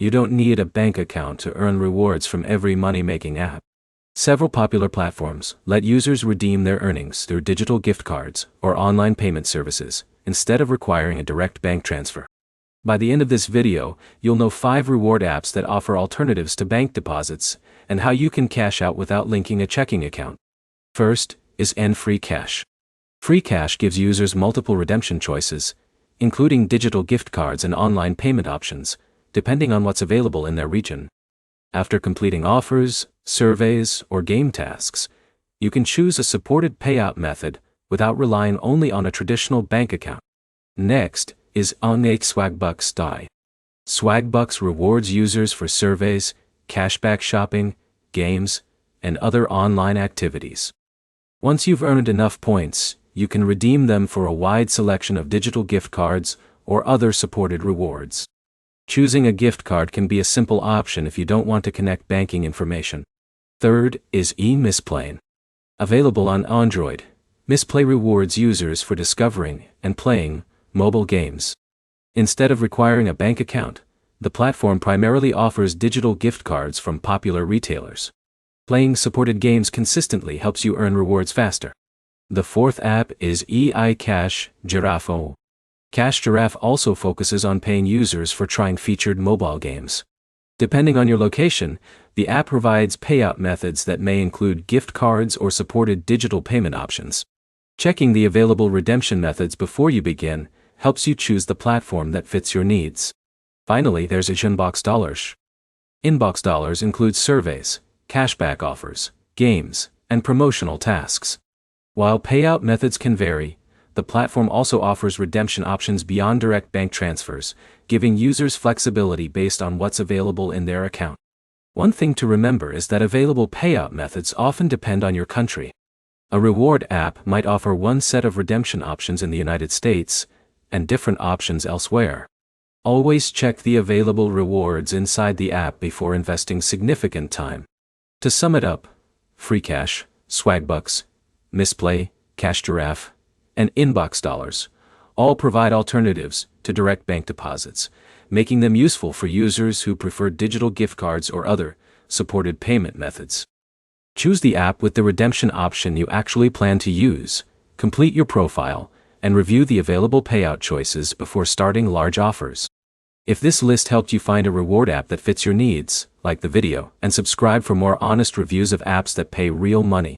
You don't need a bank account to earn rewards from every money-making app. Several popular platforms let users redeem their earnings through digital gift cards or online payment services, instead of requiring a direct bank transfer. By the end of this video, you'll know 5 reward apps that offer alternatives to bank deposits, and how you can cash out without linking a checking account. First is Free-Cash. Free-Cash gives users multiple redemption choices, including digital gift cards and online payment options, depending on what's available in their region. After completing offers, surveys, or game tasks, you can choose a supported payout method without relying only on a traditional bank account. Next is Swagbucks. Swagbucks rewards users for surveys, cashback shopping, games, and other online activities. Once you've earned enough points, you can redeem them for a wide selection of digital gift cards or other supported rewards. Choosing a gift card can be a simple option if you don't want to connect banking information. Third is Misplay. Available on Android, Misplay rewards users for discovering and playing mobile games. Instead of requiring a bank account, the platform primarily offers digital gift cards from popular retailers. Playing supported games consistently helps you earn rewards faster. The fourth app is Cash Giraffe. Cash Giraffe also focuses on paying users for trying featured mobile games. Depending on your location, the app provides payout methods that may include gift cards or supported digital payment options. Checking the available redemption methods before you begin helps you choose the platform that fits your needs. Finally, there's Inbox Dollars. Inbox Dollars includes surveys, cashback offers, games, and promotional tasks. While payout methods can vary, the platform also offers redemption options beyond direct bank transfers, giving users flexibility based on what's available in their account. One thing to remember is that available payout methods often depend on your country. A reward app might offer one set of redemption options in the United States, and different options elsewhere. Always check the available rewards inside the app before investing significant time. To sum it up, Free-Cash, Swagbucks, Misplay, Cash Giraffe, and Inbox Dollars all provide alternatives to direct bank deposits, making them useful for users who prefer digital gift cards or other supported payment methods. Choose the app with the redemption option you actually plan to use, complete your profile, and review the available payout choices before starting large offers. If this list helped you find a reward app that fits your needs, like the video and subscribe for more honest reviews of apps that pay real money.